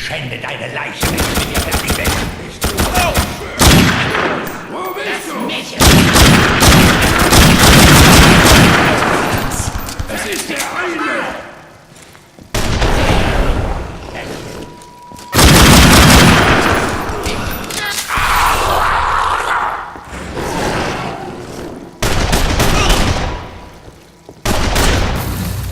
Schände deine Leiche nicht mit dir fertig weg. Wo bist du? Mädchen! Es ist der eine!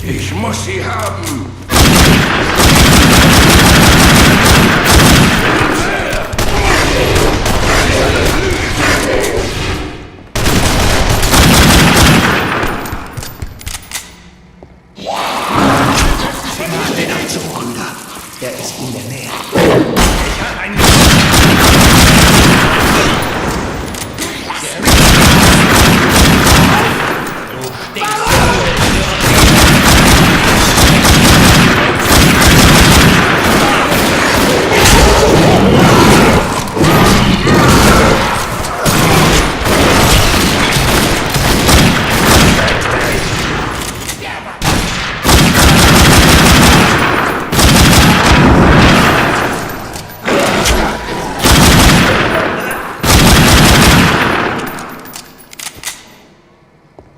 Ich muss sie haben! Den abzuholen. Er ist in der Nähe. Ich habe einen... Du stinkst.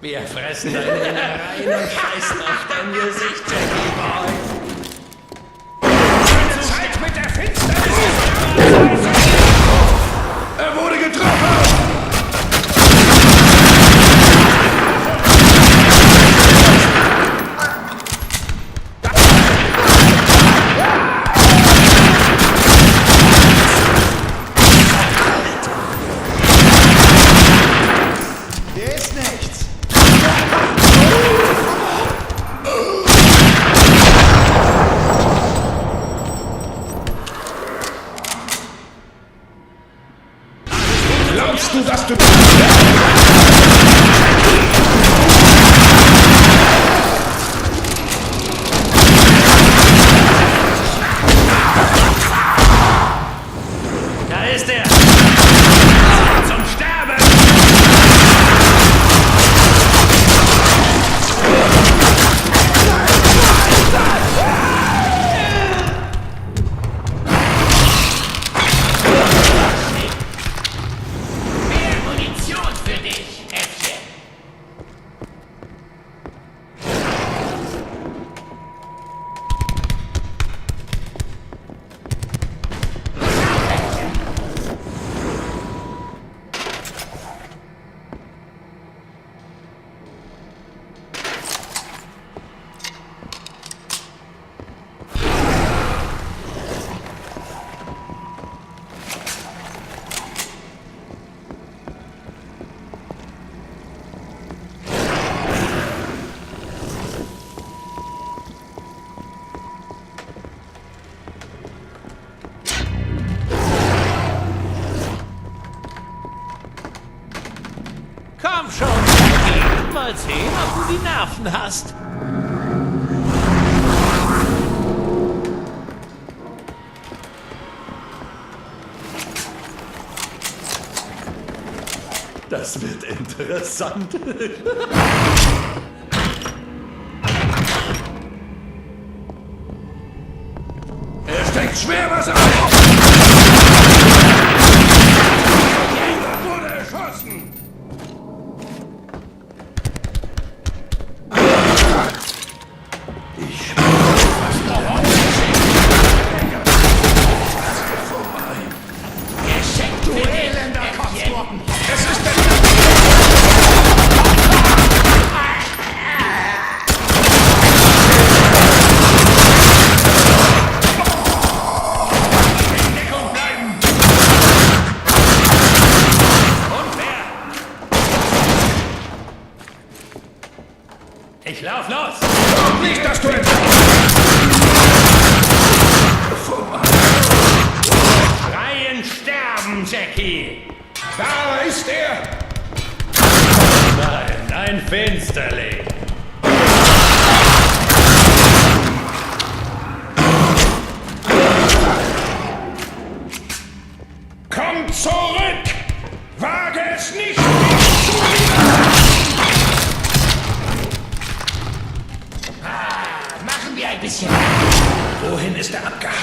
Wir fressen deine Innereien und scheißen auf dein Gesicht, Jackie Boy. Keine Zeit mit der Finsternis! Er wurde getroffen! Hier ist nichts. Glaubst du, dass du... Da ist er. Zum Sterben. Mehr Munition für dich, Äffchen. Komm schon, Jackie. Mal sehen, ob du die Nerven hast. Das wird interessant. Er steckt schwer was auf! Er wurde erschossen! Ich spüre was da. Geschenkt, du elender Kotzbrocken. Es ist der... In Deckung bleiben. Und wer? Ich lauf los. Glaub nicht, dass du entkommen... Freien Sterben, Jackie. Da ist er! Nein, ein Finsterling. Komm zurück! Wage es nicht! Machen wir ein bisschen. Wohin ist er abgehauen?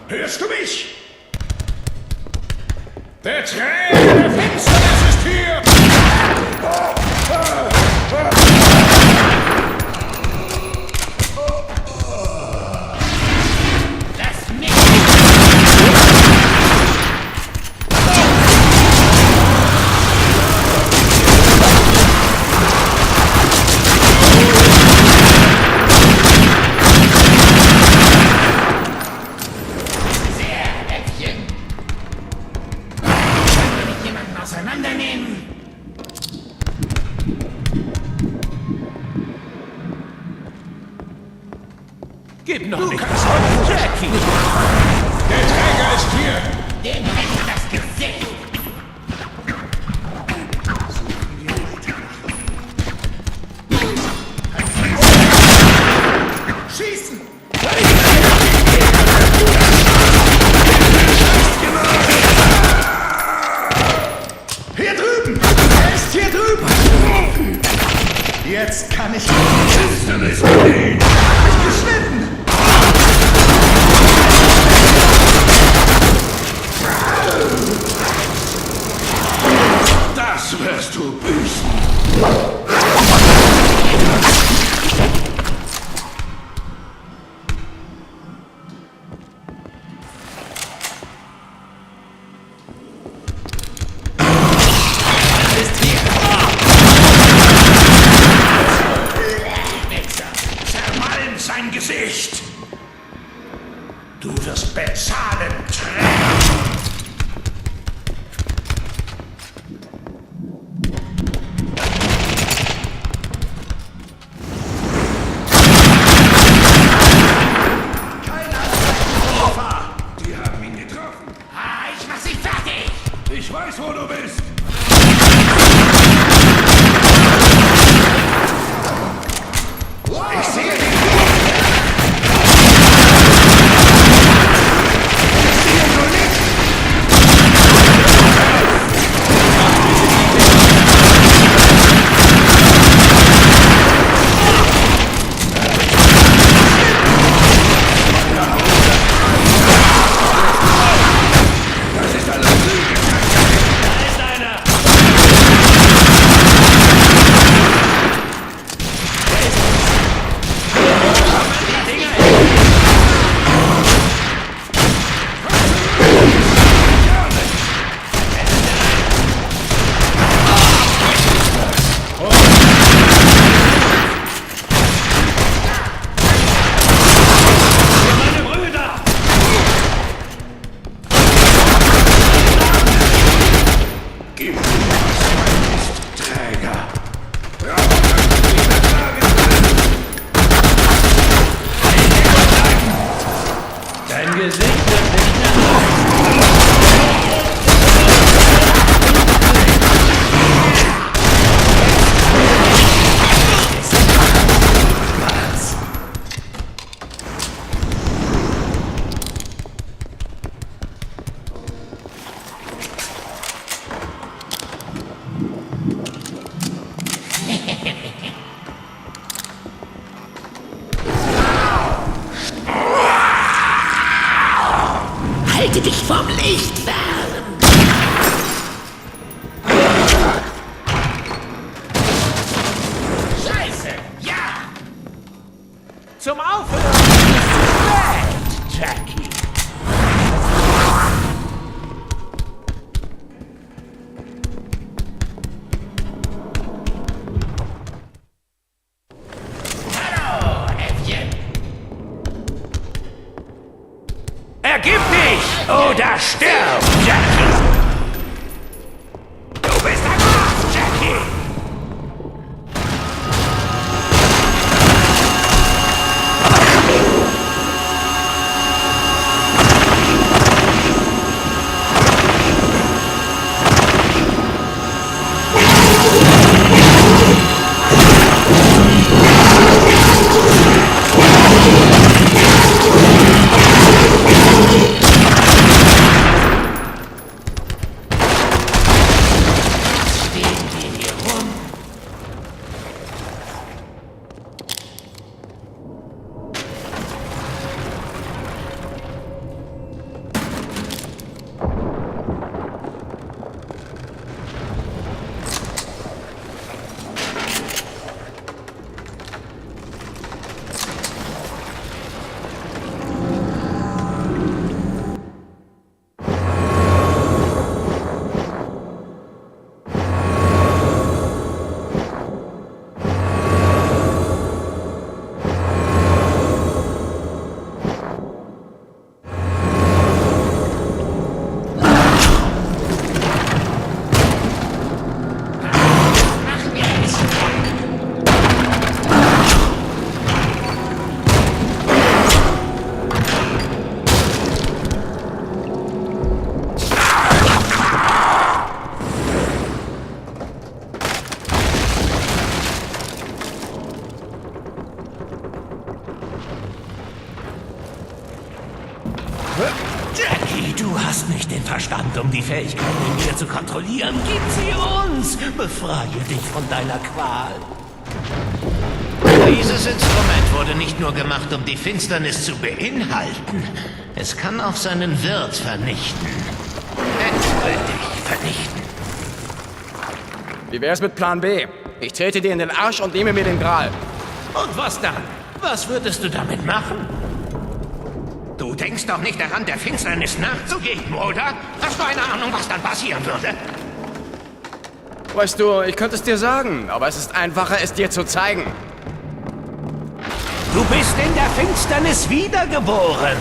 Hörst du mich? Der Träger der Finsternis ist hier! Lass mich! Sehr, Äffchen! Kann mich jemanden auseinandernehmen? Gib noch Du nicht kannst auf, heute Jackie! Der Träger ist hier! Dem hätte das Gesicht! Schießen! Hier drüben! Er ist hier drüben! Jetzt kann ich... Finsternis gehen! Mich geschnitten! Das wirst du büßen! Zermalm sein Gesicht! Du wirst bezahlen, Träger! Die haben ihn getroffen. Ah, ich mach sie fertig! Ich weiß, wo du bist. Ich sehe dich. Ich sehe nur nicht. Das ist alles Lüge. Da ist einer! Die Dinger! Meine Brüder! Gib mir was, Träger. Dein Gesicht wird nicht mehr. Halte dich vom Licht fern! Scheiße! Ja! Zum Aufhören ist es zu spät, Jackie! Hallo, Äffchen. Ergib dich oder stirb, Jackie! Du bist ein Arsch, Jackie. Jackie, du hast nicht den Verstand, um die Fähigkeiten in mir zu kontrollieren. Gib sie uns! Befreie dich von deiner Qual. Dieses Instrument wurde nicht nur gemacht, um die Finsternis zu beinhalten. Es kann auch seinen Wirt vernichten. Endgültig vernichten. Wie wär's mit Plan B? Ich trete dir in den Arsch und nehme mir den Gral. Und was dann? Was würdest du damit machen? Du denkst doch nicht daran, der Finsternis nachzugeben, oder? Hast du eine Ahnung, was dann passieren würde? Weißt du, ich könnte es dir sagen, aber es ist einfacher, es dir zu zeigen. Du bist in der Finsternis wiedergeboren.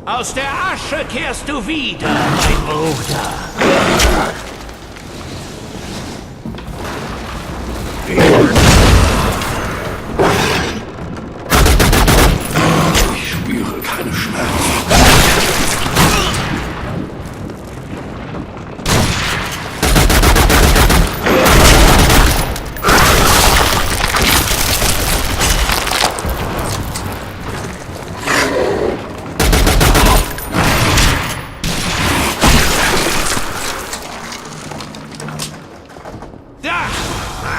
Aus der Asche kehrst du wieder, mein Bruder. Ich spüre keine Schmerzen.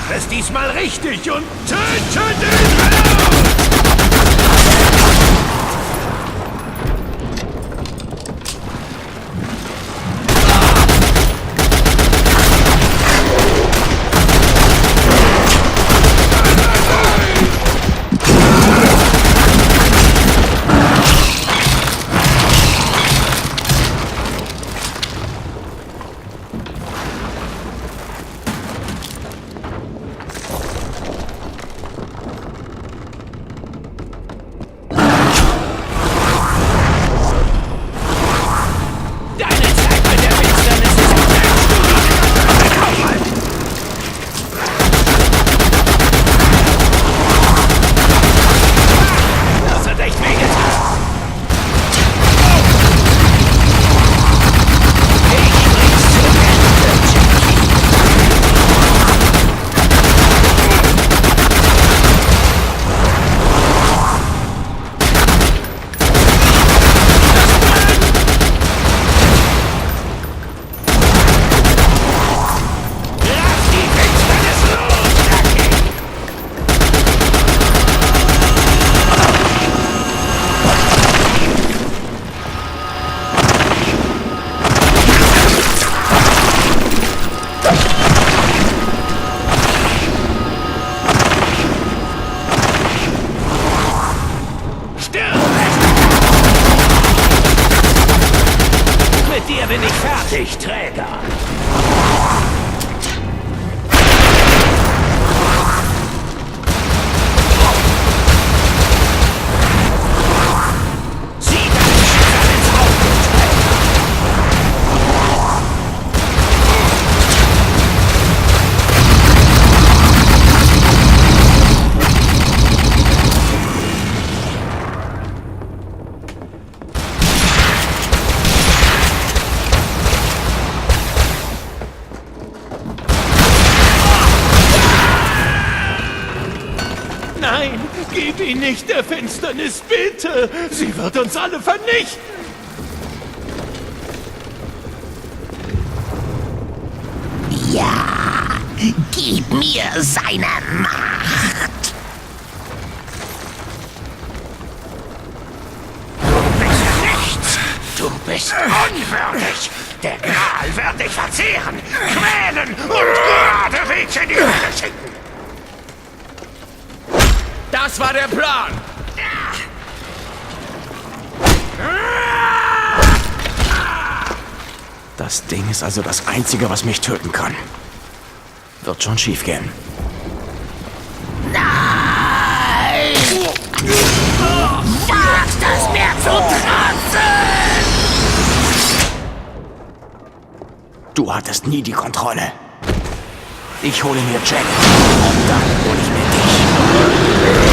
Mach es diesmal richtig und töte den Held! dich, Träger! Sieh deinen Schicksal ins Auge, Träger! Nein, gib ihn nicht der Finsternis, bitte! Sie wird uns alle vernichten! Ja, gib mir seine Macht. Du bist nichts! Du bist unwürdig! Der Gral wird dich verzehren, quälen und geradewegs in die Hölle schicken! Das war der Plan! Das Ding ist also das Einzige, was mich töten kann. Wird schon schief gehen. Nein! Wagst es mir zu trotzen! Du hattest nie die Kontrolle. Ich hole mir Jack und dann hole ich mir dich.